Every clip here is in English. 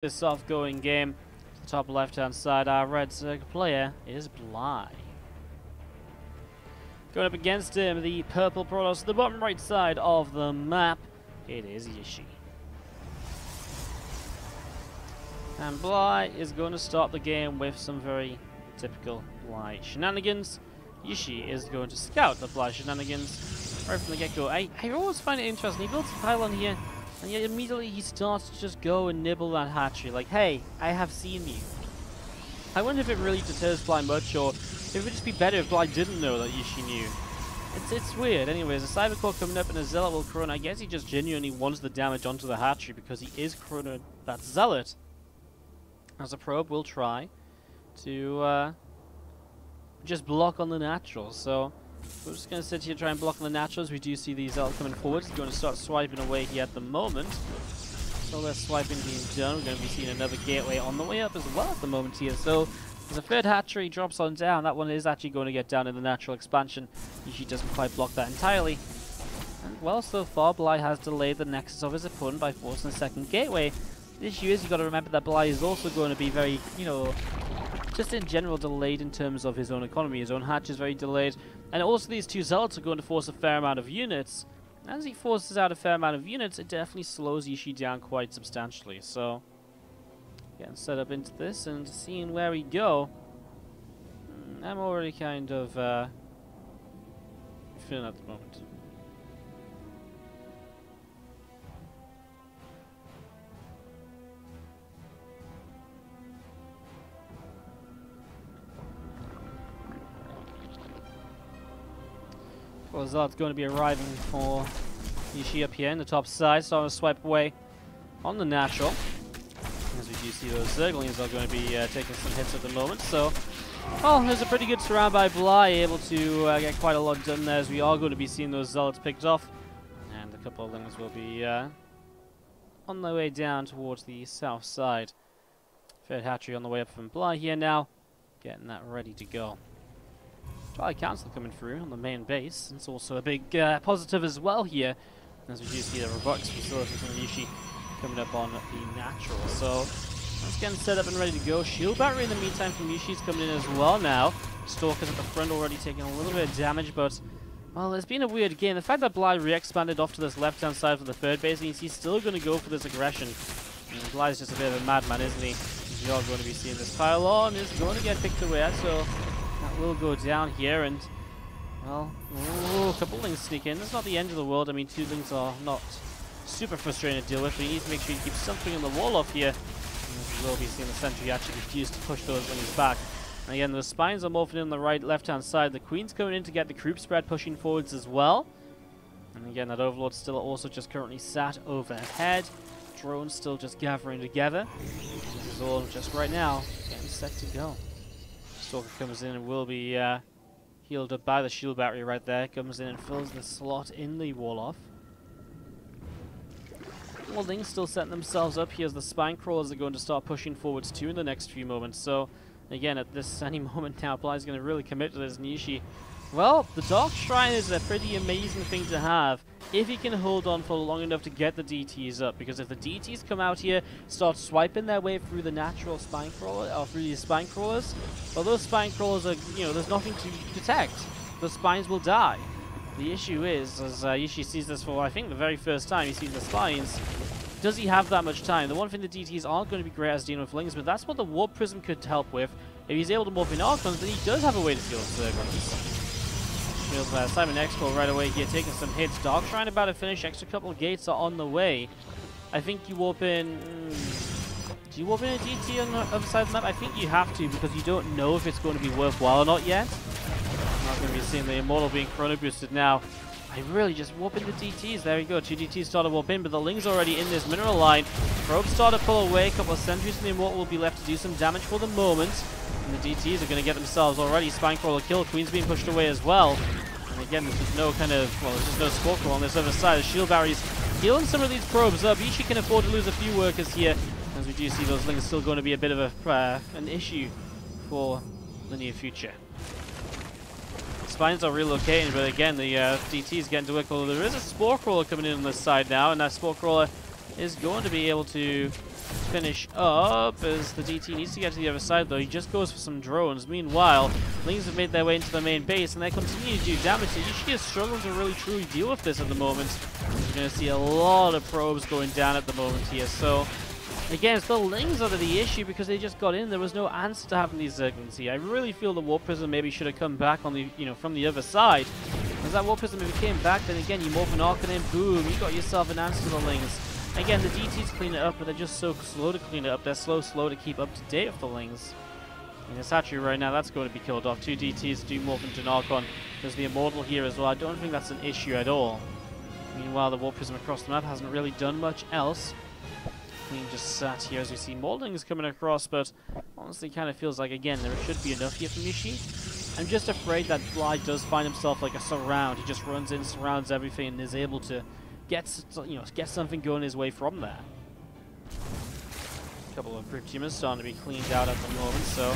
This soft-going game. The top left-hand side, our red circle player is Bly. Going up against him, the purple Protoss, the bottom right side of the map, it is Jieshi. And Bly is going to start the game with some very typical Bly shenanigans. Jieshi is going to scout the Bly shenanigans right from the get-go. I always find it interesting. He builds a pylon here, and yet immediately he starts to just go and nibble that hatchery. Like, hey, I have seen you. I wonder if it really deters Bly much, or if it would just be better if Bly didn't know that Jieshi knew. It's weird. Anyways, a Cyber Core coming up and a Zealot will Corona. I guess he just genuinely wants the damage onto the hatchery because he is Corona that Zealot. As a probe, we'll try to just block on the naturals. So we're just going to sit here try and block on the naturals. We do see the Zealot coming forward. He's going to start swiping away here at the moment. So there's swiping being done. We're going to be seeing another gateway on the way up as well at the moment here. So as a third hatchery drops on down, that one is actually going to get down in the natural expansion. Jieshi doesn't quite block that entirely. And well, so far Bly has delayed the nexus of his opponent by forcing a second gateway. The issue is, you've got to remember that Bly is also going to be very, just in general delayed in terms of his own economy. His own hatch is very delayed. And also these two Zealots are going to force a fair amount of units. As he forces out a fair amount of units, it definitely slows Jieshi down quite substantially. So, getting set up into this and seeing where we go. I'm already kind of feeling at the moment. Well, Zealot's going to be arriving for Jieshi up here in the top side, starting to swipe away on the natural. As we do see, those Zerglings are going to be taking some hits at the moment. So, well, there's a pretty good surround by Bly, able to get quite a lot done there, as we are going to be seeing those Zealots picked off. And a couple of Lings will be on their way down towards the south side. Third hatchery on the way up from Bly here now, getting that ready to go. Charlie Council coming through on the main base. It's also a big positive as well here, as we do see the robotics facility from Jieshi coming up on the natural. So that's getting set up and ready to go. Shield battery in the meantime from Yushi's coming in as well now. Stalkers at the front already taking a little bit of damage, but well, it's been a weird game. The fact that Bly re-expanded off to this left-hand side for the third base means he's still going to go for this aggression. And Bly's just a bit of a madman, isn't he? We are going to be seeing this pylon is going to get picked away, so that will go down here, and well, a couple Lings sneak in. That's not the end of the world. I mean, two Lings are not super frustrating to deal with, but you need to make sure you keep something in the wall off here. And we will be seeing the sentry actually refuse to push those Lings back. And again, the spines are morphing in the right, left-hand side. The Queen's coming in to get the group spread pushing forwards as well. And again, that Overlord's still also just currently sat overhead. Drones still just gathering together. This is all just right now getting set to go. Stalker comes in and will be healed up by the shield battery right there. Comes in and fills the slot in the wall off. Well, Lings still setting themselves up here as the spine crawlers are going to start pushing forwards too in the next few moments. So, again, at this any moment now, Bly's going to really commit to this Jieshi. Well, the Dark Shrine is a pretty amazing thing to have if he can hold on for long enough to get the DTs up. Because if the DTs come out here, start swiping their way through the natural spine crawler, or through these spine crawlers, well, those spine crawlers are, there's nothing to protect. The spines will die. The issue is, as Jieshi sees this for, I think, the very first time he sees the spines, does he have that much time? The one thing the DTs aren't going to be great as dealing with Lings, but that's what the Warp Prism could help with. If he's able to morph in Archons, then he does have a way to deal with Zerglings. Simon Expo right away here, taking some hits. Dark Shrine about to finish. Extra couple of gates are on the way. I think you warp in... do you warp in a DT on the other side of the map? I think you have to, because you don't know if it's going to be worthwhile or not yet. I'm not going to be seeing the Immortal being chrono boosted now. I really just warp in the DTs. There we go. Two DTs started to warp in, but the Ling's already in this mineral line. Probes start to pull away. A couple of sentries and the Immortal will be left to do some damage for the moment. And the DTs are going to get themselves already Spinecrawler kill. Queen's being pushed away as well. And again, there's just no kind of, well, there's just no Squawkle on this other side. The shield barriers healing some of these probes up. Jieshi can afford to lose a few workers here, as we do see those Lings still going to be a bit of an issue for the near future. Spines are relocating, but again, the DT is getting to work. Although there is a Spore Crawler coming in on this side now, and that Spore Crawler is going to be able to finish up, as the DT needs to get to the other side, though. He just goes for some drones. Meanwhile, Lings have made their way into the main base, and they continue to do damage. So Jieshi is struggling to really truly deal with this at the moment. You're going to see a lot of probes going down at the moment here. So, again, it's the Lings that are the issue because they just got in. There was no answer to having these Zerglings here. I really feel the Warp Prism maybe should have come back on the, from the other side. As that Warp Prism, if it came back, then again, you morph an Archon in, boom, you got yourself an answer to the Lings. Again, the DTs clean it up, but they're just so slow to clean it up. They're slow to keep up to date with the Lings. And it's actually right now, that's going to be killed off. 2 DTs do morph into an Archon. There's the Immortal here as well. I don't think that's an issue at all. Meanwhile, the Warp Prism across the map hasn't really done much else. Queen just sat here as we see more Lings coming across, but honestly kind of feels like, again, there should be enough here from Jieshi. I'm just afraid that Bly does find himself like a surround. He just runs in, surrounds everything, and is able to get something going his way from there. A couple of Crypt Humans starting to be cleaned out at the moment, so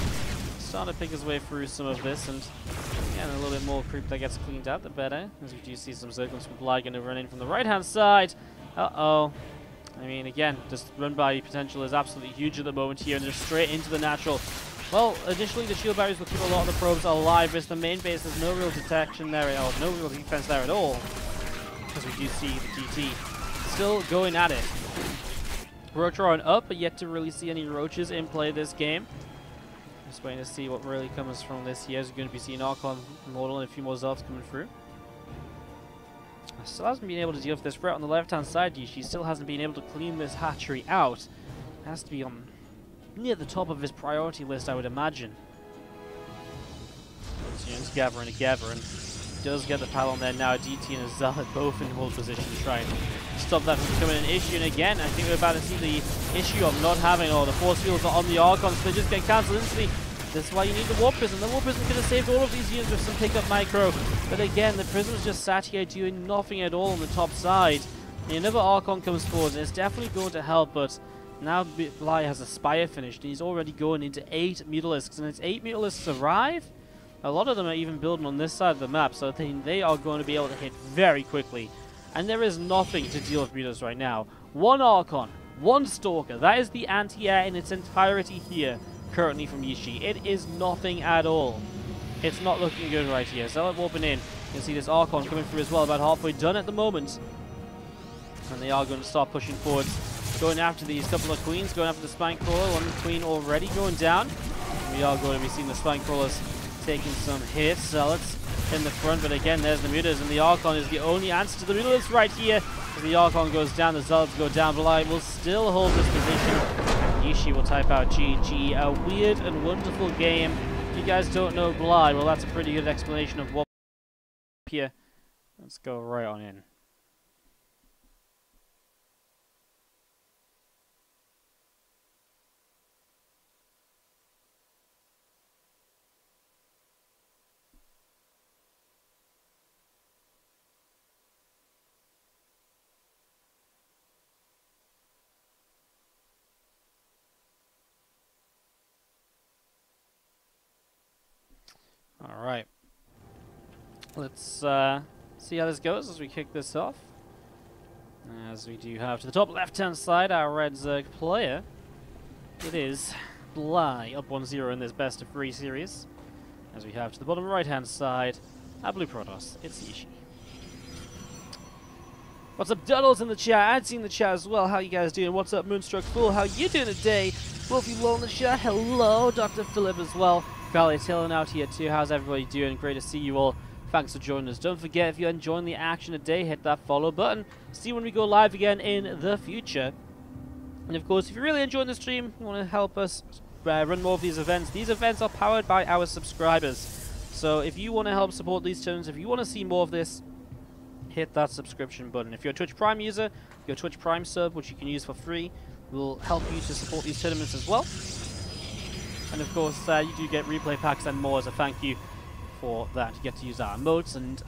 starting to pick his way through some of this, and again, a little bit more creep that gets cleaned out, the better. As we do see some Zerglings from Bly going to run in from the right-hand side. Uh-oh. I mean, again, just run-by potential is absolutely huge at the moment here, and just straight into the natural. Well, initially the shield barriers will keep a lot of the probes alive, as the main base there's no real detection there, or no real defense there at all. As we do see the DT still going at it. Roach up, but yet to really see any roaches in play this game. Just waiting to see what really comes from this here. We're going to be seeing Archon, Immortal, and a few more Zelfs coming through. Still hasn't been able to deal with this threat on the left-hand side. She still hasn't been able to clean this hatchery out. It has to be on near the top of his priority list, I would imagine. Units gathering together, and does get the pal on there now. DT and a Zealot both in hold position to try and stop that from becoming an issue. And again, I think we're about to see the issue of not having all the force fields are on the Archons, so they just get cancelled instantly. This is why you need the Warp Prism. The Warp Prism could have saved all of these units with some pickup micro. But again, the Prism's just sat here doing nothing at all on the top side. And another Archon comes forward, and it's definitely going to help, but now Bly has a Spire finished, and he's already going into 8 Mutalisks, and it's 8 Mutalisks arrive. A lot of them are even building on this side of the map, so I think they are going to be able to hit very quickly. And there is nothing to deal with Mutalisks right now. 1 Archon, 1 Stalker. That is the anti-air in its entirety here. Currently from Jieshi. It is nothing at all. It's not looking good right here. Zealot warping in. You can see this Archon coming through as well, about halfway done at the moment. And they are going to start pushing forwards. Going after these couple of Queens, going after the Spine Crawler. 1 Queen already going down. We are going to be seeing the Spine Crawlers taking some hits. Zealots in the front, but again, there's the Mutas, and the Archon is the only answer to the Mutas right here. As the Archon goes down, the Zealots go down, but I will still hold this position. Jieshi will type out GG. A weird and wonderful game. If you guys don't know Bly, well, that's a pretty good explanation of what here. Let's go right on in. Alright, let's see how this goes as we kick this off. As we do have to the top left-hand side our red Zerg player. It is Bly, up 1-0 in this best of 3 series. As we have to the bottom right-hand side our blue Protoss, it's Jieshi. What's up, Duddles in the chat? I'd seen the chat as well. How you guys doing? What's up, Moonstruck Fool? How you doing today? Wolfie Low in the chat. Hello, Dr. Philip as well. Valley Tilling out here too. How's everybody doing? Great to see you all. Thanks for joining us. Don't forget, if you're enjoying the action today, hit that follow button. See when we go live again in the future. And of course, if you're really enjoying the stream, you want to help us run more of these events are powered by our subscribers. So if you want to help support these tournaments, if you want to see more of this, hit that subscription button. If you're a Twitch Prime user, your Twitch Prime sub, which you can use for free, will help you to support these tournaments as well. And of course, you do get replay packs and more as a thank you for that. You get to use our emotes, and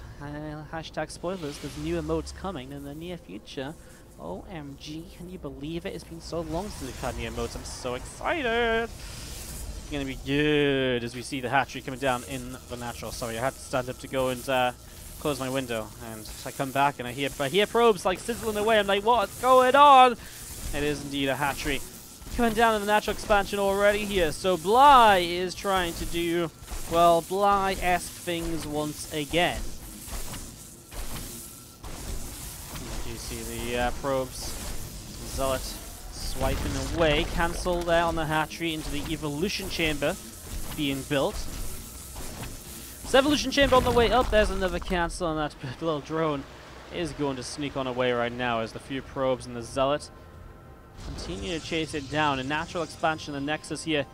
hashtag spoilers, there's new emotes coming in the near future. OMG, can you believe it? It's been so long since we've had new emotes. I'm so excited. It's going to be good as we see the hatchery coming down in the natural. Sorry, I had to stand up to go and close my window, and I come back and I hear probes like sizzling away. I'm like, what's going on? It is indeed a hatchery. coming down to the natural expansion already here. So Bly is trying to do, well, Bly-esque things once again. You see the probes, Zealot swiping away, cancel there on the hatchery into the evolution chamber being built. So evolution chamber on the way up, there's another cancel, and that little drone is going to sneak on away right now as the few probes and the Zealot continue to chase it down. A natural expansion, the Nexus here,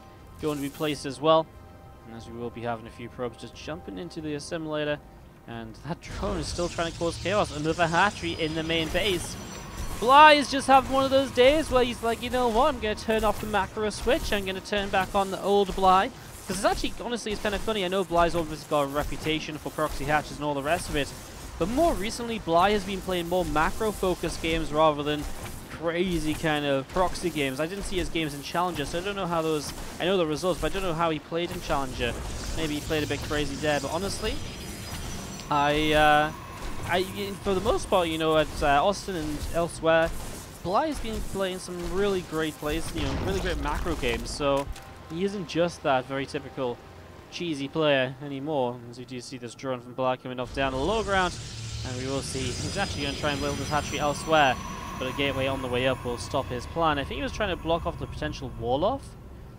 going to be placed as well. And as we will be having a few probes just jumping into the assimilator, and that drone is still trying to cause chaos. Another hatchery in the main base. Bly is just having one of those days where he's like, you know what, I'm going to turn off the macro switch, I'm going to turn back on the old Bly. Because it's actually, honestly, it's kind of funny. I know Bly's obviously got a reputation for proxy hatches and all the rest of it, but more recently, Bly has been playing more macro-focused games rather than crazy kind of proxy games. I didn't see his games in Challenger, so I don't know how those... I know the results, but I don't know how he played in Challenger. Maybe he played a bit crazy there, but honestly, for the most part, you know, at Austin and elsewhere, Bly has been playing some really great plays, you know, really great macro games, so he isn't just that very typical cheesy player anymore. As we do see this drone from Bly coming off down the low ground, and we will see he's actually going to try and build his hatchery elsewhere, but a gateway on the way up will stop his plan. I think he was trying to block off the potential wall-off,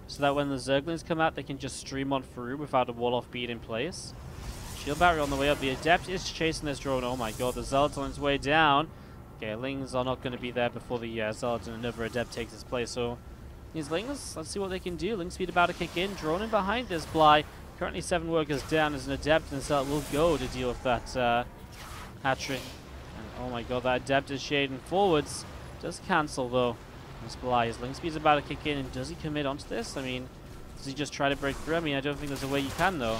so that when the Zerglings come out, they can just stream on through without a wall-off being in place. Shield battery on the way up. The Adept is chasing this drone. Oh my god, the Zealot's on its way down. Okay, Lings are not going to be there before the Zealot and another Adept takes its place, so these Lings, let's see what they can do. Ling speed about to kick in. Drone in behind this Bly. Currently 7 workers down as an Adept, and Zealot will go to deal with that hatchery. And oh my god, that Adept is shading forwards. Does cancel though. This Bly, his Ling speed's about to kick in, and does he commit onto this? I mean, does he just try to break through? I mean, I don't think there's a way you can though.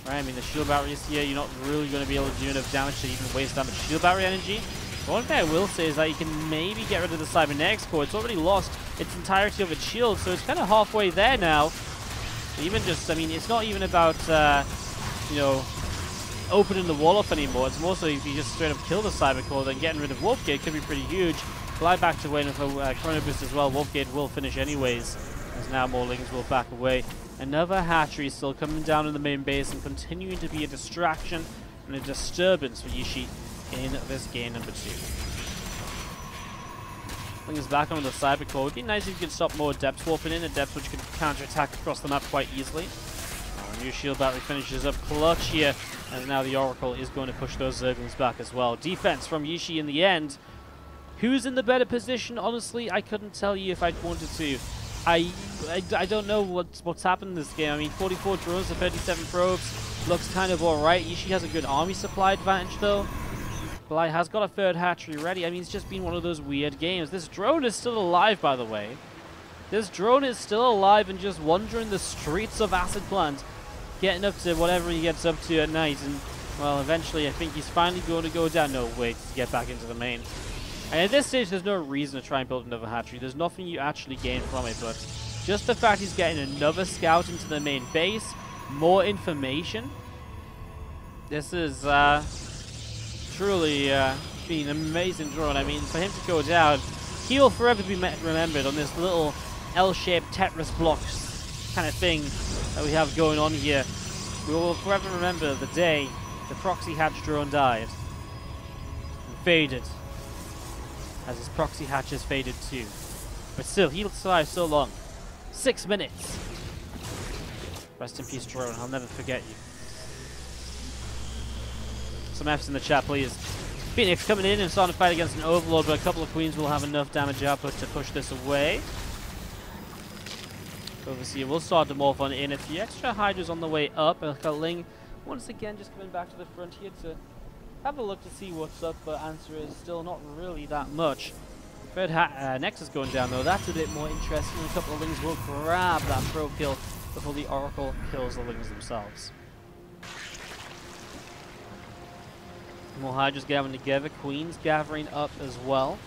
Right, I mean, the shield battery is here. You're not really going to be able to do enough damage to even waste that much shield battery energy. But one thing I will say is that you can maybe get rid of the cybernetics core. It's already lost its entirety of its shield, so it's kind of halfway there now. Even just, I mean, it's not even about, you know, opening the wall off anymore. It's more so if you just straight up kill the cyber core, then getting rid of Warp Gate could be pretty huge. Fly back to Wayne with a Chrono Boost as well. Warp Gate will finish anyways, as now more Lings will back away. Another hatchery still coming down in the main base and continuing to be a distraction and a disturbance for Jieshi in this game number 2. Ling is back on the cyber core. It would be nice if you could stop more Adepts warping in, Adepts which could counter-attack across the map quite easily. New shield battery finishes up clutch here, as now the Oracle is going to push those Zerglings back as well. Defense from Jieshi in the end. Who's in the better position? Honestly, I couldn't tell you if I'd wanted to. I don't know what's happened in this game. I mean, 44 drones and 37 probes looks kind of alright. Jieshi has a good army supply advantage though. Bly has got a third hatchery ready. I mean, it's just been one of those weird games. This drone is still alive, by the way. This drone is still alive and just wandering the streets of Acid Plant, getting up to whatever he gets up to at night. And, well, eventually I think he's finally going to go down. No, wait, to get back into the main. And at this stage, there's no reason to try and build another hatchery. There's nothing you actually gain from it, but just the fact he's getting another scout into the main base, more information. This is truly been an amazing drone. I mean, for him to go down, he will forever be remembered on this little L-shaped Tetris blocks kind of thing that we have going on here. We will forever remember the day the proxy hatch drone died and faded, as his proxy hatches faded too. But still, he survived so long. 6 minutes. Rest in peace, drone. I'll never forget you. Some F's in the chat, please. Phoenix coming in and starting to fight against an Overlord, but a couple of Queens will have enough damage output to push this away. Overseer will start to morph on in. A few extra Hydras on the way up. Ling once again just coming back to the front here to have a look to see what's up, but answer is still not really that much. Third Nexus going down though, that's a bit more interesting. A couple of Lings will grab that pro kill before the Oracle kills the Lings themselves. More Hydras gathering together, Queens gathering up as well.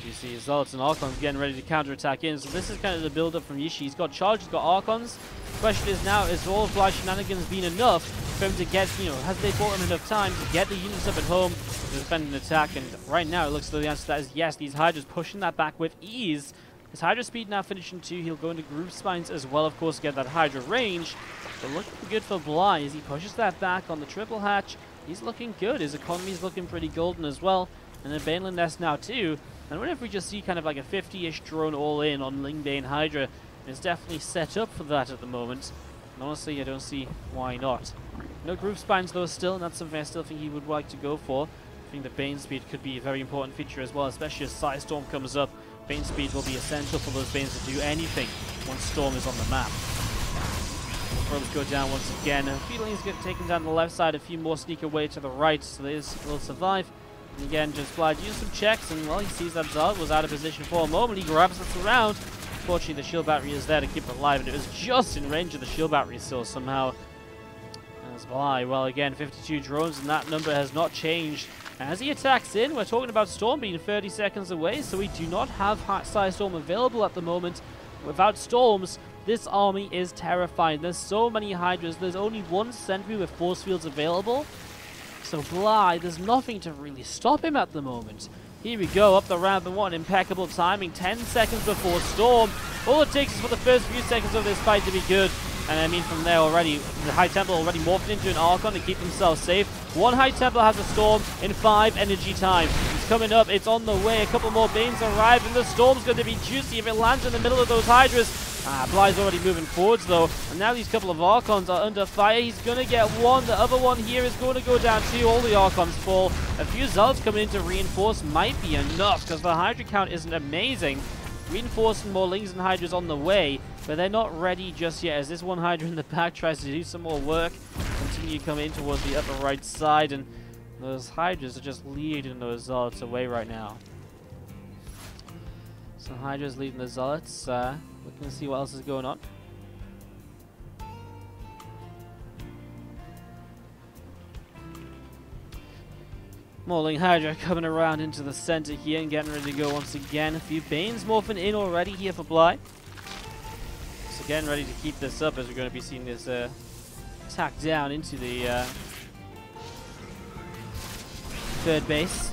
You see Zealots and Archons getting ready to counterattack in, so this is kind of the build-up from Jieshi. He's got Charge, he's got Archons. The question is now, is all of Bly's shenanigans been enough for him to get, you know, has they bought him enough time to get the units up at home to defend an attack? And right now it looks like the answer to that is yes. These Hydras pushing that back with ease. His Hydra speed now finishing 2. He'll go into group spines as well, of course, get that Hydra range. But looking good for Bly as he pushes that back on the triple hatch. He's looking good. His economy's looking pretty golden as well. And then Baneland Nest now too. And what if we just see kind of like a 50-ish drone all in on Lingbane Hydra? It's definitely set up for that at the moment. And honestly, I don't see why not. No group spines though still, and that's something I still think he would like to go for. I think the Bane speed could be a very important feature as well, especially as Psystorm comes up. Bane speed will be essential for those Banes to do anything once Storm is on the map. Probes go down once again. Feelings get taken down the left side, a few more sneak away to the right, so they will survive. And again, just Fly use some checks, and well, he sees that Zard was out of position for a moment. He grabs the surround. Fortunately, the shield battery is there to keep it alive, and it was just in range of the shield battery still somehow. As Bly, well, again, 52 drones, and that number has not changed. As he attacks in, we're talking about Storm being 30 seconds away, so we do not have Psystorm available at the moment. Without Storms, this army is terrifying. There's so many Hydras. There's only one sentry with force fields available. So Bly, there's nothing to really stop him at the moment. Here we go, up the ramp, and what an impeccable timing. 10 seconds before Storm. All it takes is for the first few seconds of this fight to be good. And I mean, from there already, the High Templar already morphed into an Archon to keep himself safe. One High Templar has a Storm in 5 energy time. It's coming up, it's on the way. A couple more Banes arrive, and the Storm's going to be juicy if it lands in the middle of those Hydras. Bly's already moving forwards though, and now these couple of Archons are under fire. He's going to get one, the other one here is going to go down too. All the Archons fall. A few Zealots coming in to reinforce might be enough, because the Hydra count isn't amazing. Reinforcing more Lings and Hydras on the way, but they're not ready just yet, as this one Hydra in the back tries to do some more work. Continue coming in towards the upper right side, and those Hydras are just leading those Zealots away right now. So Hydra's leading the Zealots. Looking to see what else is going on. Mauling Hydra coming around into the center here and getting ready to go once again. A few Banes morphing in already here for Bly. So getting ready to keep this up as we're going to be seeing this attack down into the third base.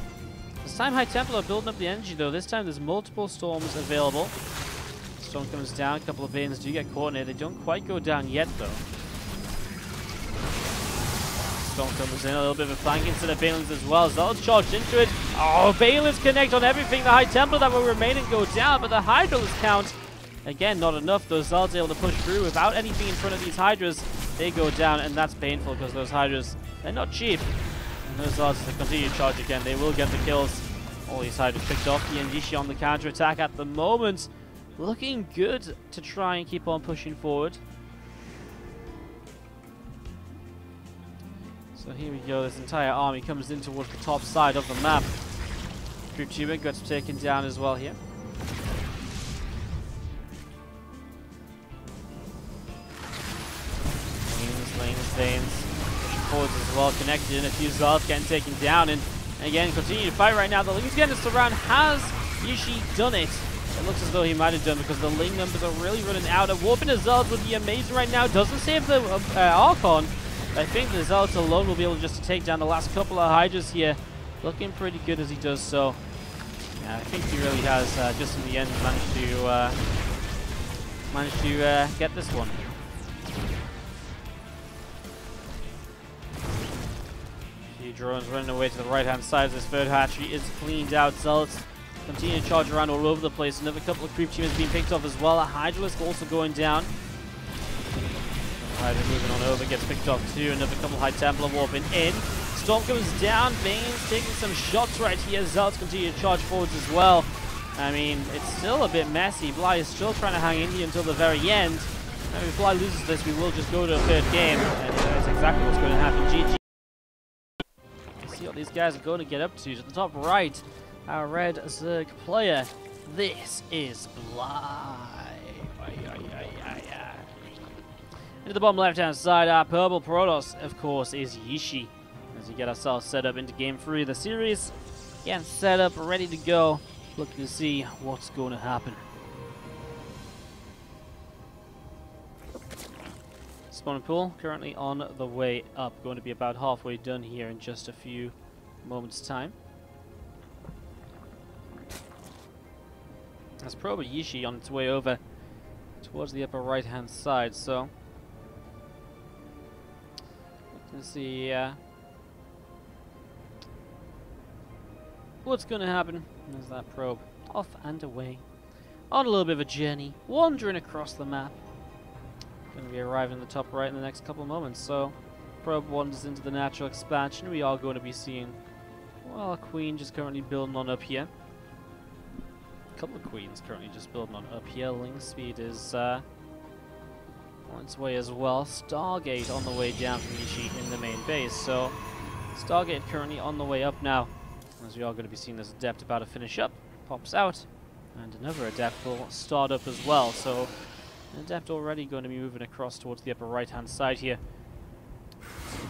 This time High Templar are building up the energy though. This time there's multiple Storms available. Storm comes down, a couple of Banes do get caught in it. They don't quite go down yet though. Storm comes in, a little bit of a flank instead of Banelands as well. Zealots charged into it. Oh, Banelands connect on everything. The High Templar that will remain and go down, but the Hydras count, again, not enough. Those Zealots able to push through without anything in front of these Hydras. They go down, and that's painful because those Hydras, they're not cheap. And those Zealots, they continue to charge again. They will get the kills. All these Hydras picked off. The Jieshi on the counter attack at the moment. Looking good to try and keep on pushing forward. So here we go, this entire army comes in towards the top side of the map. Group 2 gets taken down as well here. Lanes, pushing forwards as well, connected in, a few Zealots getting taken down, and again, continue to fight right now. The Ling's getting a surround. Has Jieshi done it? It looks as though he might have done, because the Ling numbers are really running out. A warp into Zealots would be amazing right now. Doesn't save the Archon. I think the Zealots alone will be able just to take down the last couple of Hydras here. Looking pretty good as he does so. Yeah, I think he really has, just in the end, managed to get this one. A few drones running away to the right-hand side of this third hatchery is cleaned out. Zealots continue to charge around all over the place. Another couple of creep teams being picked off as well. A Hydralisk also going down. Hydra moving on over, gets picked off too. Another couple High Templar warping in. Storm comes down. Bane's taking some shots right here. Zealots continue to charge forwards as well. I mean, it's still a bit messy. Bly is still trying to hang in here until the very end. And if Bly loses this, we will just go to a third game. And that's exactly what's going to happen. GG. See what these guys are going to get up to. To the top right, our red Zerg player. This is Bly. To the bottom left-hand side, our purple Protoss, of course, is Jieshi. As we get ourselves set up into Game 3 of the series. Again, set up, ready to go. Looking to see what's going to happen. Spawning pool currently on the way up. Going to be about halfway done here in just a few moments' time. That's probably Jieshi on its way over towards the upper right hand side, so you can see what's going to happen. There's that probe off and away on a little bit of a journey, wandering across the map. Going to be arriving in the top right in the next couple of moments, so probe wanders into the natural expansion. We are going to be seeing, well, a queen just currently building on up here. A couple of queens currently just building on up here. Link speed is on its way as well. Stargate on the way down from Jieshi in the main base. So Stargate currently on the way up now, as we are going to be seeing this Adept about to finish up. Pops out, and another Adept will start up as well. So an Adept already going to be moving across towards the upper right hand side here.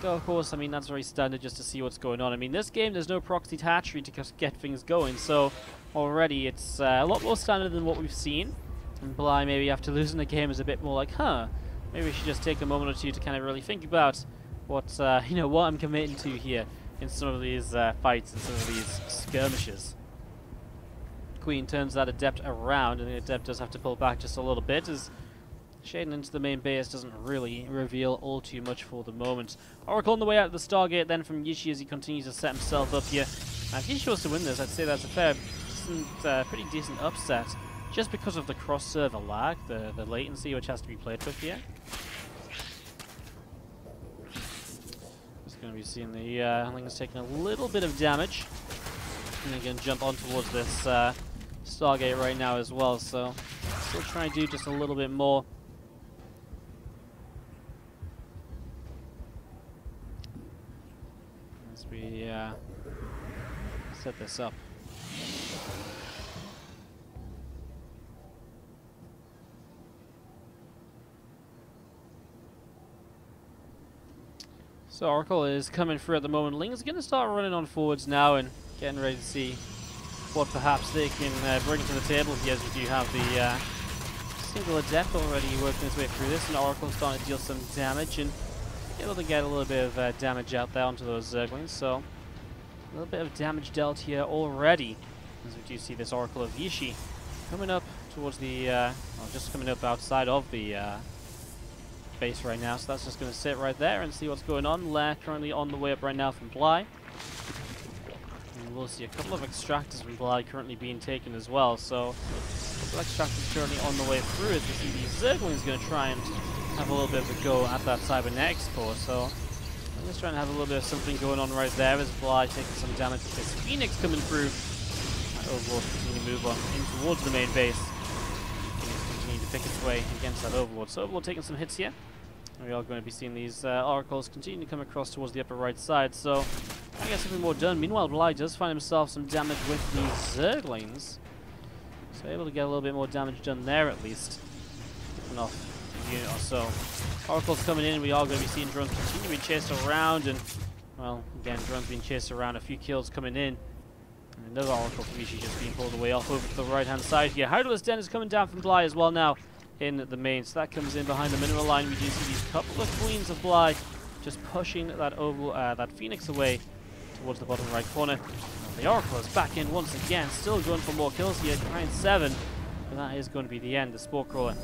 Though, of course, I mean, that's very standard just to see what's going on. I mean, this game, there's no proxied hatchery to just get things going, so already it's a lot more standard than what we've seen. And Bly, maybe after losing the game, is a bit more like, maybe we should just take a moment or two to kind of really think about what, you know, what I'm committing to here in some of these fights and some of these skirmishes. Queen turns that Adept around, and the Adept does have to pull back just a little bit, as shading into the main base doesn't really reveal all too much for the moment. Oracle on the way out of the Stargate then from Jieshi as he continues to set himself up here. If Jieshi was to win this, I'd say that's a pretty decent upset, just because of the cross-server lag, the latency which has to be played with here. Just going to be seeing the Link is taking a little bit of damage, and they're going to jump on towards this Stargate right now as well, so still trying to do just a little bit more. As we set this up. So Oracle is coming through at the moment. Ling is going to start running on forwards now and getting ready to see what perhaps they can bring to the table here, as we do have the single Adept already working his way through this, and Oracle starting to deal some damage and able to get a little bit of damage out there onto those Zerglings. So a little bit of damage dealt here already, as we do see this Oracle of Jieshi coming up towards the, well, just coming up outside of the base right now. So that's just going to sit right there and see what's going on. Lair currently on the way up right now from Bly. And we'll see a couple of extractors from Bly currently being taken as well. So a couple of extractors currently on the way through, as we see these Zerglings going to try and have a little bit of a go at that cybernetics core. So I'm just trying to have a little bit of something going on right there, as Bly taking some damage with this Phoenix coming through. And Overlord continuing to move on in towards the main base. Phoenix continuing to pick its way against that Overlord. So Overlord taking some hits here. And we are going to be seeing these Oracles continue to come across towards the upper right side. So I get something more done. Meanwhile, Bly does find himself some damage with these Zerglings. So able to get a little bit more damage done there at least. Kicking off a unit or so. Oracle's coming in, and we are going to be seeing drones continue being chased around, and, well, again, drones being chased around, a few kills coming in. And another Oracle from Jieshi just being pulled away off over to the right-hand side here. Hydralisk Den is coming down from Bly as well now in the main. So that comes in behind the mineral line. We do see these couple of Queens of Bly just pushing that Phoenix away towards the bottom right corner. And the Oracle is back in once again, still going for more kills here, trying 7. But that is going to be the end. The Spore Crawler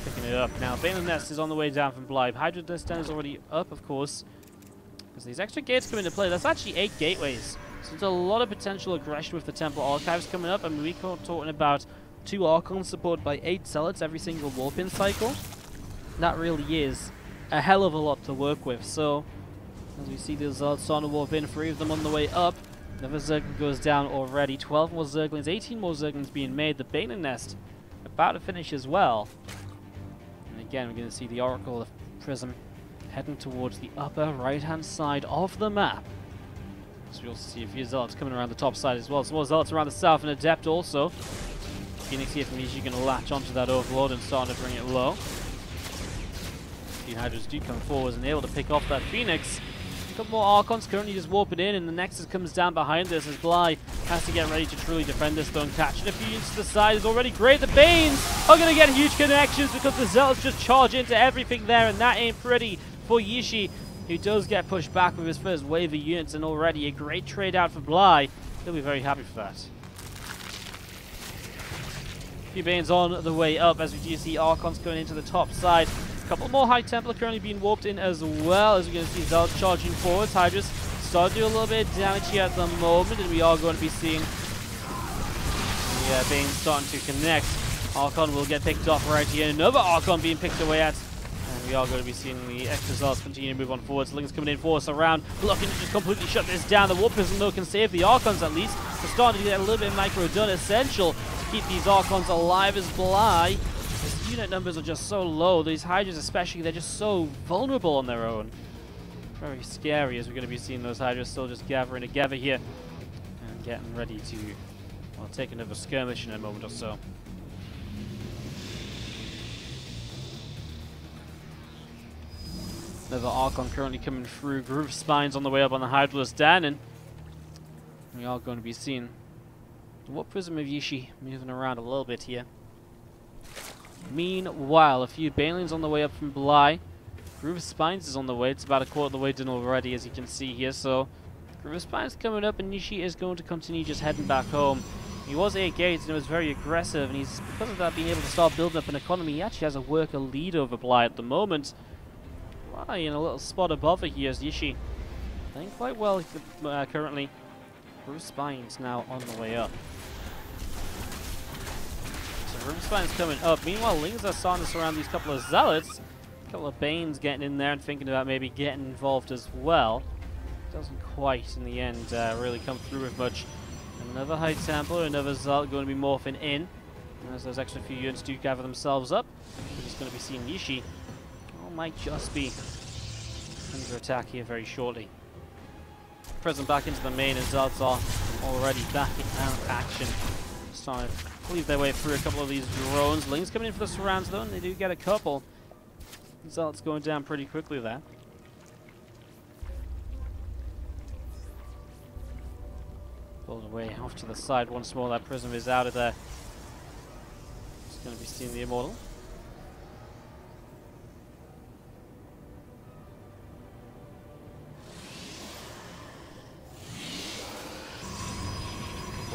picking it up. Now, Bane Nest is on the way down from Bly. Hydralisk Den is already up, of course, because these extra gates come into play. That's actually 8 gateways. So there's a lot of potential aggression with the Temple Archives coming up. I mean, we're talking about 2 Archons supported by 8 Zealots every single warp-in cycle. That really is a hell of a lot to work with. So, as we see the Zealots starting to warp in, 3 of them on the way up. Another Zergling goes down already. 12 more Zerglings, 18 more Zerglings being made. The Bane Nest about to finish as well. And again, we're going to see the Oracle of Prism heading towards the upper right-hand side of the map. So we also see a few Zealots coming around the top side as well. Some more Zealots around the south, and Adept also. Phoenix here from Jieshi going to latch onto that Overlord and starting to bring it low. The Hydras do come forward and able to pick off that Phoenix. A couple more Archons currently just warping in, and the Nexus comes down behind this as Bly has to get ready to truly defend this, though, and catching a few units to the side is already great. The Banes are going to get huge connections because the Zealots just charge into everything there, and that ain't pretty for Jieshi, who does get pushed back with his first wave of units, and already a great trade out for Bly. He'll be very happy for that. few Banes on the way up as we do see Archons going into the top side. A couple more High Templar currently being warped in as well, as we're going to see Zealots charging forwards. Hydras start to do a little bit of damage here at the moment, and we are going to be seeing the Banes starting to connect. Archon will get picked off right here. Another Archon being picked away at. And we are going to be seeing the extra Zealots continue to move on forwards. Lings coming in for us around, looking to just completely shut this down. The Warp Prism though can save the Archons at least. They're starting to get a little bit of micro done, essential to keep these Archons alive as Bly. His unit numbers are just so low. These Hydras especially, they're just so vulnerable on their own. Very scary as we're going to be seeing those Hydras still just gathering together here. And getting ready to, well, take another skirmish in a moment or so. Another Archon currently coming through. Groove Spines on the way up on the Hydraless Den, and we are going to be seeing the Warp Prism of Jieshi moving around a little bit here. Meanwhile, a few Banelings on the way up from Bly. Groove Spines is on the way. It's about a quarter of the way done already, as you can see here. So Groove Spines coming up, and Jieshi is going to continue just heading back home. He was 8 gates and it was very aggressive, and he's, because of that, being able to start building up an economy. He actually has a worker lead over Bly at the moment. In a little spot above it here is Jieshi. Playing quite well currently. Groove Spines now on the way up. So Groove Spines coming up. Meanwhile, Lings are starting to surround these couple of Zealots. A couple of Banes getting in there and thinking about maybe getting involved as well. Doesn't quite, in the end, really come through with much. Another High Templar, another Zealot going to be morphing in. And as those extra few units do gather themselves up, we're just going to be seeing Jieshi. Might just be under attack here very shortly. Present back into the main, and Zealots are already back in action. Starting to leave their way through a couple of these drones. Lings coming in for the surrounds though, and they do get a couple. Zealots going down pretty quickly there. Pulled away off to the side once more. That Prism is out of there. Just going to be seeing the Immortal.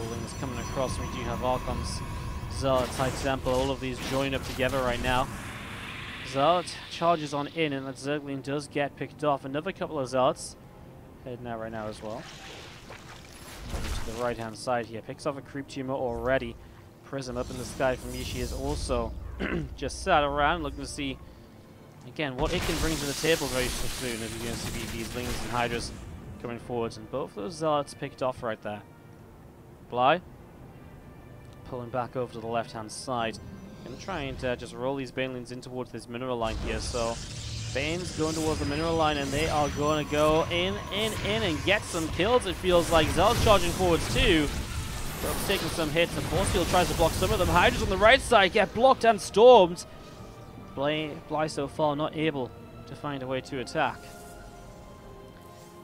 Lings coming across, and we do have Archons, Zealots, High Templar, all of these join up together right now. Zealot charges on in, and that Zergling does get picked off. Another couple of Zealots heading out right now as well. To the right hand side here, picks off a creep tumor already. Prism up in the sky from Jieshi is also just sat around looking to see again what it can bring to the table very soon, as you're going to see these Lings and Hydras coming forwards, and both those Zealots picked off right there. Bly pulling back over to the left hand side. Going to try and just roll these Banelings in towards this mineral line here. So Banes going towards the mineral line, and they are going to go in, and get some kills, it feels like. Zealots charging forwards too. Both taking some hits, and Forcefield tries to block some of them. Hydras on the right side get blocked and stormed. Bly so far not able to find a way to attack.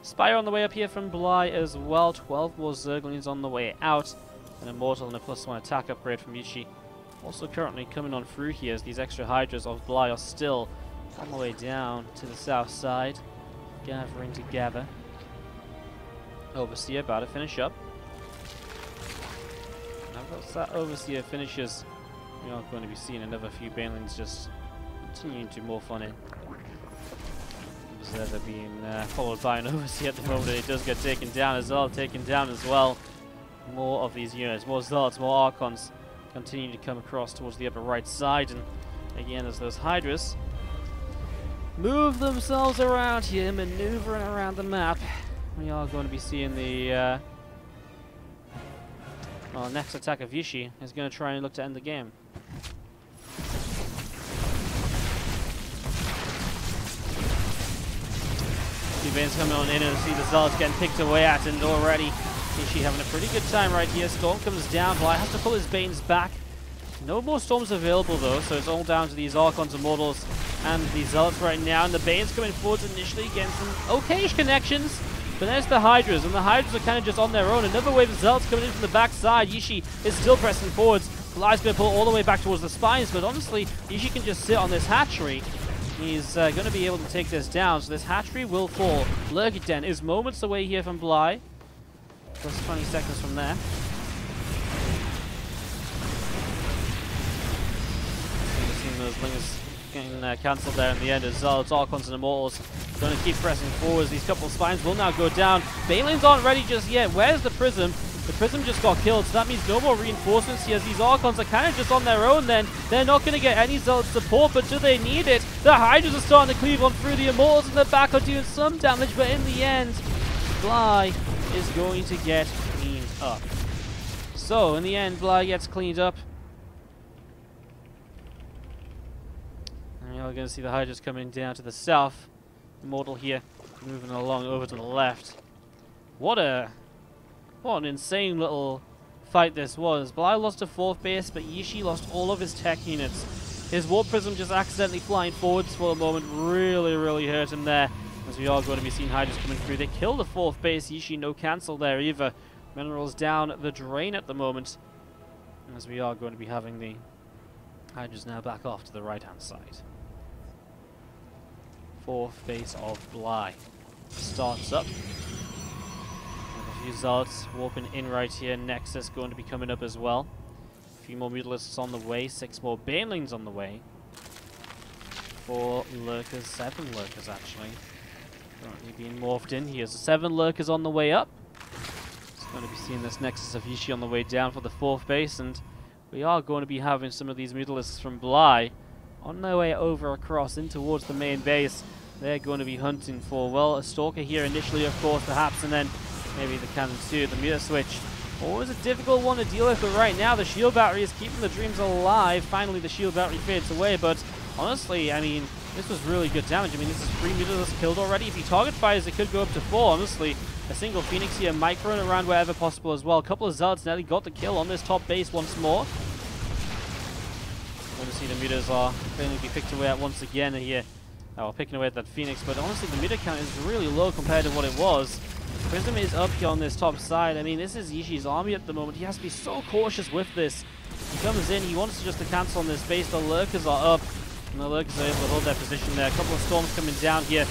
Spire on the way up here from Bly as well. 12 more Zerglings on the way out. An Immortal and a +1 attack upgrade from Jieshi. Also currently coming on through here as these extra Hydras of Bly are still on the way down to the south side. Gathering together. Overseer about to finish up. Now once that Overseer finishes, we are going to be seeing another few Banelings just continuing to morph on in. Observer being followed by an Overseer at the moment, and it does get taken down as well, taken down as well. More of these units, more Zealots, more Archons continue to come across towards the upper right side, and again as those Hydras move themselves around here, maneuvering around the map, we are going to be seeing the next attack of Jieshi is going to try and look to end the game. Banes coming on in, and see the Zealots getting picked away at, and already Jieshi having a pretty good time right here. Storm comes down, Bly has to pull his Banes back. No more Storms available though, so it's all down to these Archons, Immortals, and the Zealots right now. And the Banes coming forwards initially, getting some okay connections, but there's the Hydras, and the Hydras are kind of just on their own. Another wave of Zealots coming in from the backside. Jieshi is still pressing forwards. Bly's going to pull all the way back towards the spines, but honestly, Jieshi can just sit on this hatchery. He's going to be able to take this down, so this hatchery will fall. Lurkit Den is moments away here from Bly. Plus 20 seconds from there. is getting cancelled there in the end as well. It's Archons and Immortals going to keep pressing forwards. These couple of spines will now go down. Banelings aren't ready just yet. Where's the Prism? The Prism just got killed, so that means no more reinforcements here. As these Archons are kind of just on their own then. They're not going to get any Zealot support, but do they need it? The Hydras are starting to cleave on through. The Immortals in the back are doing some damage, but in the end, Bly is going to get cleaned up. So, in the end, Bly gets cleaned up. And you're going to see the Hydras coming down to the south. Immortal here, moving along over to the left. What an insane little fight this was. Bly lost a 4th base, but Jieshi lost all of his tech units. His Warp Prism just accidentally flying forwards for a moment really hurt him there. As we are going to be seeing Hydras coming through. They killed the 4th base. Jieshi no cancel there either. Minerals down the drain at the moment. As we are going to be having the Hydras now back off to the right-hand side. 4th base of Bly starts up. A few Zealots warping in right here. Nexus going to be coming up as well. A few more Mutalisks on the way. 6 more Banelings on the way. 4 Lurkers, 7 Lurkers actually. Currently being morphed in here. So 7 Lurkers on the way up. It's going to be seeing this Nexus of Jieshi on the way down for the 4th base, and we are going to be having some of these Mutalisks from Bly on their way over across in towards the main base. They're going to be hunting for, well, a Stalker here initially, of course, perhaps, and then maybe the Cannon too. The Meter Switch, always a difficult one to deal with, but right now the Shield Battery is keeping the Dreams alive. Finally, the Shield Battery fades away, but honestly, I mean, this was really good damage. I mean, this is 3 Mutalisks killed already. If he target fires, it could go up to 4, honestly. A single Phoenix here might run around wherever possible as well. A couple of Zealots nearly got the kill on this top base once more. Going to see the meters are going to be picked away at once again here. Picking away at that Phoenix, but honestly the meter count is really low compared to what it was. Prism is up here on this top side. I mean, this is Yishi's army at the moment. He has to be so cautious with this. He comes in, he wants just to cancel on this base. The Lurkers are up, and the Lurkers are able to hold their position there. A couple of Storms coming down here.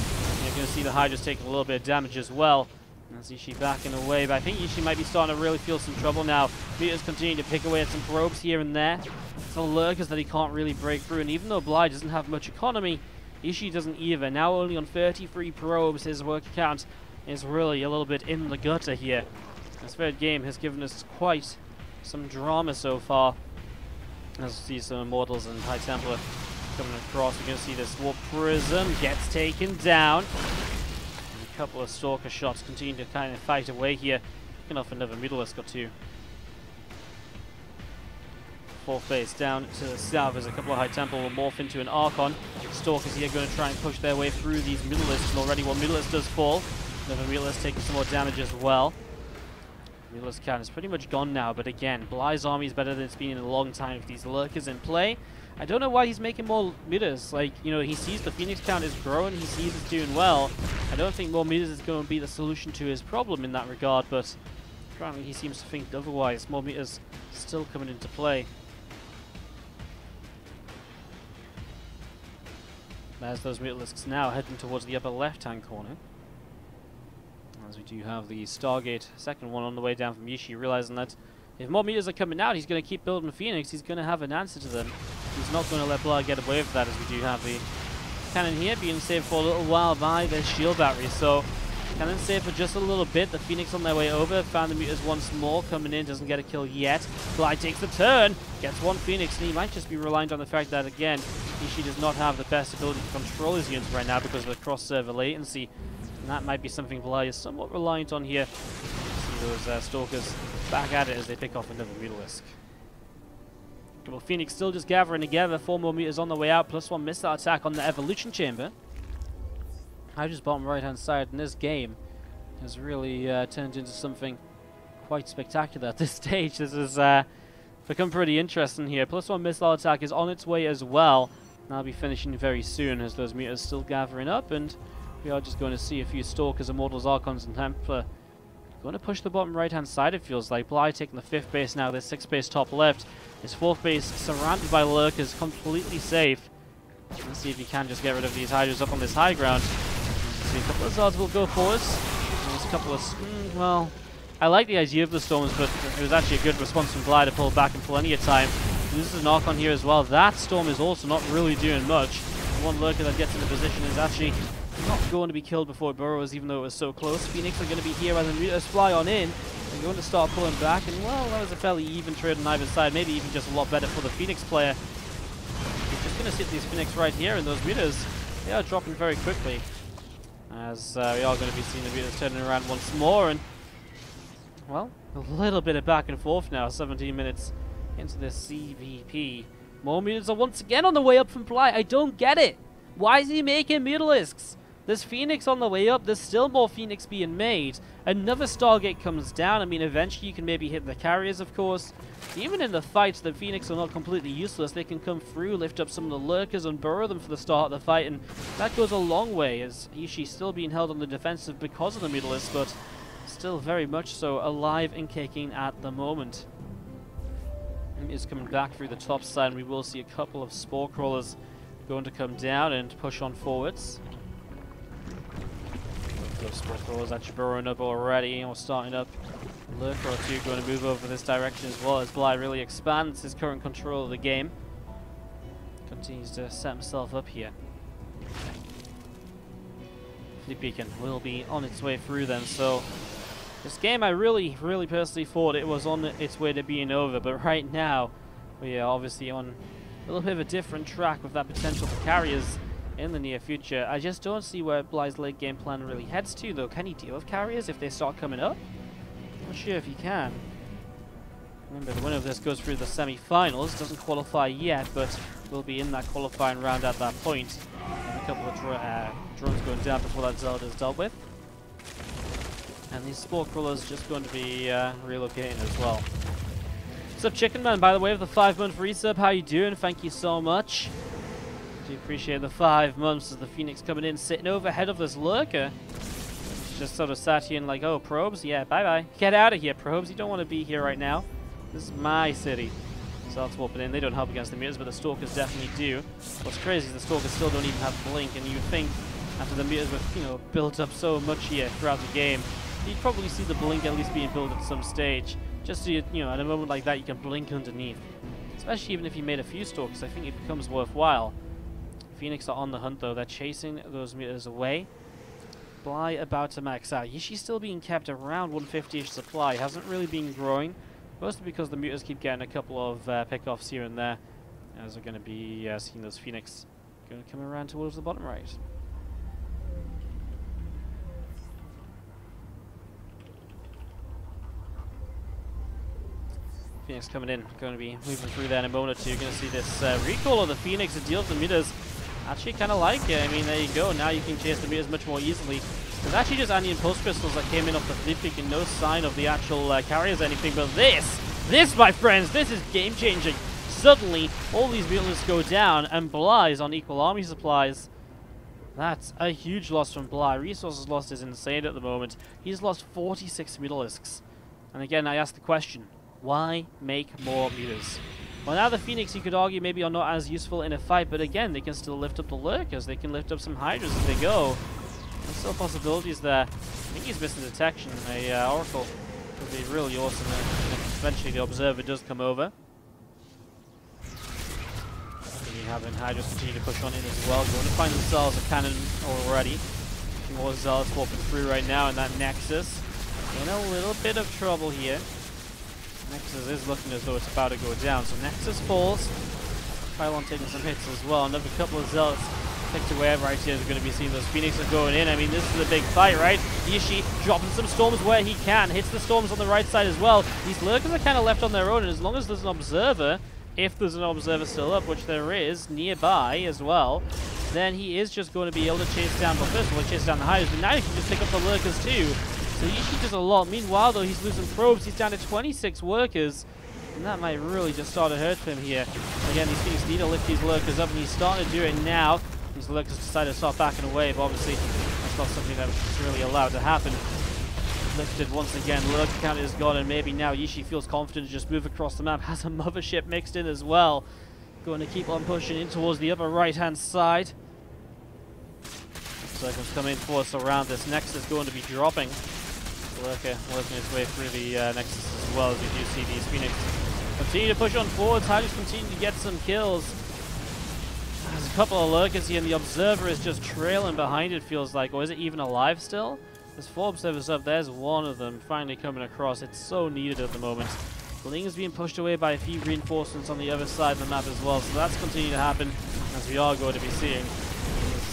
You're going to see the Hydras taking a little bit of damage as well. As Yishi backing away, but I think Yishi might be starting to really feel some trouble now. Meters continue to pick away at some probes here and there. It's the Lurkers that he can't really break through, and even though Bly doesn't have much economy, Yishi doesn't either. Now only on 33 probes, his work count is really a little bit in the gutter here. This 3rd game has given us quite some drama so far. As we see some Immortals and High Templar coming across, we're going to see this Warp Prism gets taken down. And a couple of Stalker shots continue to kind of fight away here. Picking off another Mutalisk or 2. 4th base down to the south as a couple of High Temple will morph into an Archon. Stalkers here going to try and push their way through these Mutalisks, and already one Mutalisk does fall. Another Mutalisk taking some more damage as well. Mutalisk count is pretty much gone now, but again, Bly's army is better than it's been in a long time with these Lurkers in play. I don't know why he's making more meters. Like, you know, he sees the Phoenix count is growing, he sees it's doing well. I don't think more meters is going to be the solution to his problem in that regard, but apparently he seems to think otherwise. More meters still coming into play. There's those Mutalisks now heading towards the upper left-hand corner. As we do have the Stargate, second one on the way down from Yishi, realizing that if more meters are coming out, he's going to keep building Phoenix. He's going to have an answer to them. He's not going to let Bly get away with that, as we do have the Cannon here being saved for a little while by the Shield Battery. So, Cannon saved for just a little bit. The Phoenix on their way over, found the meters once more, coming in, doesn't get a kill yet. Bly takes the turn, gets one Phoenix, and he might just be reliant on the fact that, again, Yishi does not have the best ability to control his units right now because of the cross-server latency. And that might be something Bly is somewhat reliant on here. See those Stalkers back at it as they pick off another Mutalisk. Well, Phoenix still just gathering together. 4 more meters on the way out, plus 1 missile attack on the Evolution Chamber. Hydra's bottom right-hand side in this game has really turned into something quite spectacular at this stage. This has become pretty interesting here. Plus 1 missile attack is on its way as well. That'll be finishing very soon as those meters still gathering up, and we are just going to see a few Stalkers, Immortals, Archons, and Templar going to push the bottom right-hand side, it feels like. Bly taking the 5th base now, this 6th base top left. His 4th base surrounded by Lurkers, completely safe. Let's see if he can just get rid of these Hydras up on this high ground. See, a couple of Zards will go forwards. There's a couple of... well, I like the idea of the Storms, but it was actually a good response from Bly to pull back in plenty of time. loses a knock on here as well. That Storm is also not really doing much. The one lurker that gets into position is actually not going to be killed before it burrows, even though it was so close. Phoenix are going to be here as the Mutas fly on in. They're going to start pulling back, and well, that was a fairly even trade on either side. Maybe even just a lot better for the Phoenix player. He's just going to sit these Phoenix right here, and those Mutas, they are dropping very quickly. As we are going to be seeing the Mutas turning around once more, and well, a little bit of back and forth now. 17 minutes into this ZvP. More Mutas are once again on the way up from Bly. I don't get it. Why is he making Mutalisks? There's Phoenix on the way up. There's still more Phoenix being made. Another Stargate comes down. I mean, eventually you can maybe hit the carriers, of course. Even in the fights, the Phoenix are not completely useless. They can come through, lift up some of the lurkers, and burrow them for the start of the fight. And that goes a long way, as Jieshi still being held on the defensive because of the Mutalisks, but still very much so alive and kicking at the moment. Is coming back through the top side, and we will see a couple of Spore Crawlers going to come down and push on forwards. Those Spore Crawlers actually burrowing up already, and we're starting up. Lurker or two going to move over this direction as well, as Bly really expands his current control of the game. Continues to set himself up here. Flip Beacon will be on its way through then, so this game I really personally thought it was on its way to being over, but right now we are obviously on a little bit of a different track with that potential for carriers in the near future. I just don't see where Bly's late game plan really heads to though. Can he deal with carriers if they start coming up? Not sure if he can. Remember, the winner of this goes through the semi-finals, doesn't qualify yet, but will be in that qualifying round at that point. And a couple of drones going down before that Zelda is dealt with. And these Spore Crawlers just going to be relocating as well. What's up, Chicken Man, by the way, with the 5-month resub? How you doing? Thank you so much. Do appreciate the 5 months as the Phoenix coming in, sitting overhead of this lurker. Just sort of sat here and like, oh, probes? Yeah, bye-bye. Get out of here, probes. You don't want to be here right now. This is my city. So that's warping in. They don't help against the Mutas, but the Stalkers definitely do. What's crazy is the Stalkers still don't even have Blink, and you'd think after the Mutas were, you know, built up so much here throughout the game, you'd probably see the Blink at least being built at some stage. Just so you know, at a moment like that, you can blink underneath. Especially even if you made a few Stalkers, I think it becomes worthwhile. Phoenix are on the hunt though. They're chasing those Mutas away. Bly about to max out. Jieshi's still being kept around 150-ish supply. Hasn't really been growing. Mostly because the Mutas keep getting a couple of pickoffs here and there. As we're going to be seeing those Phoenix going to come around towards the bottom right. Phoenix coming in, going to be moving through there in a moment or two. You're going to see this recall of the Phoenix to deal with the Mutas. Actually kind of like it. I mean, there you go. Now you can chase the Mutas much more easily. There's actually just Anion Pulse Crystals that came in off the Flip Peak and no sign of the actual carriers or anything. But this, my friends, this is game-changing. Suddenly, all these Mutalisks go down and Bly's on equal army supplies. That's a huge loss from Bly. Resources lost is insane at the moment. He's lost 46 Mutalisks. And again, I ask the question, why make more Mutas? Well, now the Phoenix, you could argue, maybe are not as useful in a fight, but again, they can still lift up the Lurkers. They can lift up some Hydras as they go. There's still possibilities there. I think he's missing detection. A Oracle would be really awesome if eventually the Observer does come over. Having Hydras continue to push on in as well. Going to find themselves a cannon already. A few more Zealots walking through right now in that Nexus. In a little bit of trouble here. Nexus is looking as though it's about to go down. So Nexus falls. Pylon taking some hits as well. Another couple of Zealots picked away right here. They're going to be seeing those Phoenixes going in. I mean, this is a big fight, right? Jieshi dropping some Storms where he can. Hits the Storms on the right side as well. These Lurkers are kind of left on their own. And as long as there's an Observer, if there's an Observer still up, which there is nearby as well, then he is just going to be able to chase down, well, first of all, chase down the Hydras, but now he can just pick up the Lurkers too. So Jieshi does a lot. Meanwhile, though, he's losing probes. He's down to 26 workers, and that might really just start to hurt him here. Again, these Phoenix need to lift these Lurkers up, and he's starting to do it now. These Lurkers decide to start backing away, but obviously that's not something that's really allowed to happen. Lifted once again, Lurker count is gone, and maybe now Jieshi feels confident to just move across the map. Has a Mothership mixed in as well. Going to keep on pushing in towards the upper right-hand side. Circles come in for us around this. Nexus going to be dropping. Lurker working its way through the Nexus as well, as we do see these Phoenix Continue to push on forwards. Hydras continue to get some kills. There's a couple of lurkers here, and the Observer is just trailing behind, it feels like. Or is it even alive still? There's 4 Observers up. There's one of them finally coming across. It's so needed at the moment. Ling is being pushed away by a few reinforcements on the other side of the map as well, so that's continuing to happen, as we are going to be seeing.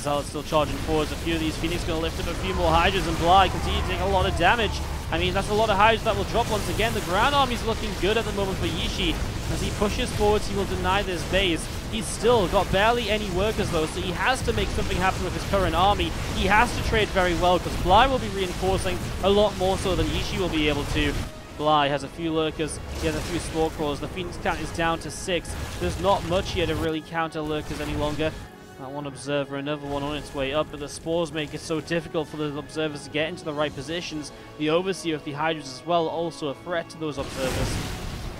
Zealot's still charging forwards. A few of these Phoenix going to lift up a few more Hydras, and Bly continue to take a lot of damage. I mean, that's a lot of Hydras that will drop once again. The ground army is looking good at the moment for Jieshi. As he pushes forwards, he will deny this base. He's still got barely any workers though, so he has to make something happen with his current army. He has to trade very well, because Bly will be reinforcing a lot more so than Jieshi will be able to. Bly has a few lurkers, he has a few spore crawlers. The Phoenix count is down to 6. There's not much here to really counter lurkers any longer. That one Observer, another one on its way up, but the spores make it so difficult for the Observers to get into the right positions. The Overseer of the Hydras as well, also a threat to those Observers.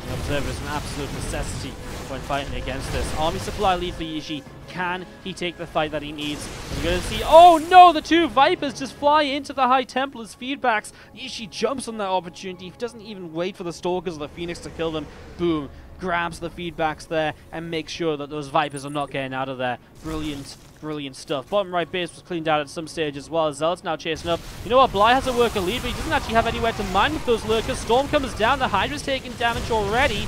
The Observer is an absolute necessity when fighting against this. Army supply lead for Jieshi. Can he take the fight that he needs? We're going to see... Oh no! The 2 Vipers just fly into the High Templar's feedbacks. Jieshi jumps on that opportunity. He doesn't even wait for the Stalkers or the Phoenix to kill them. Boom. Grabs the feedbacks there and makes sure that those Vipers are not getting out of there. Brilliant, brilliant stuff. Bottom right base was cleaned out at some stage as well. Zealot's now chasing up. You know what? Bly has a worker lead, but he doesn't actually have anywhere to mine with those lurkers. Storm comes down. The Hydra's taking damage already.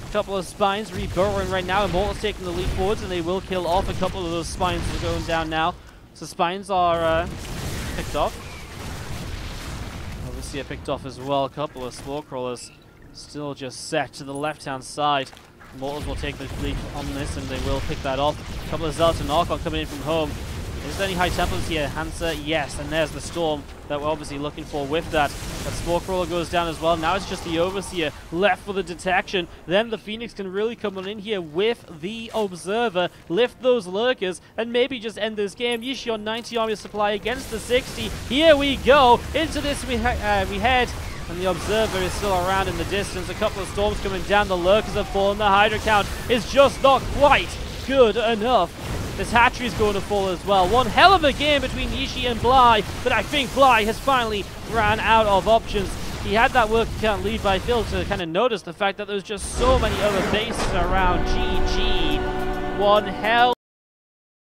A couple of Spines reburrowing right now. Immortal's taking the lead forwards, and they will kill off a couple of those Spines that are going down now. So Spines are picked off. Obviously, picked off as well. A couple of Spore Crawlers still just set to the left-hand side. Immortals will take the lead on this, and they will pick that off. A couple of Zealots and Archon coming in from home. Is there any High Templars here? Answer, yes. And there's the Storm that we're obviously looking for with that. That Spore Crawler goes down as well. Now it's just the Overseer left for the detection. Then the Phoenix can really come on in here with the Observer, lift those lurkers, and maybe just end this game. Jieshi on 90 army supply against the 60. Here we go. Into this we head. And the Observer is still around in the distance. A couple of Storms coming down. The lurkers have fallen. The Hydra count is just not quite good enough. This hatchery is going to fall as well. One hell of a game between Jieshi and Bly, but I think Bly has finally ran out of options. He had that worker count lead, but I failed to kind of notice the fact that there's just so many other bases around. GG. One hell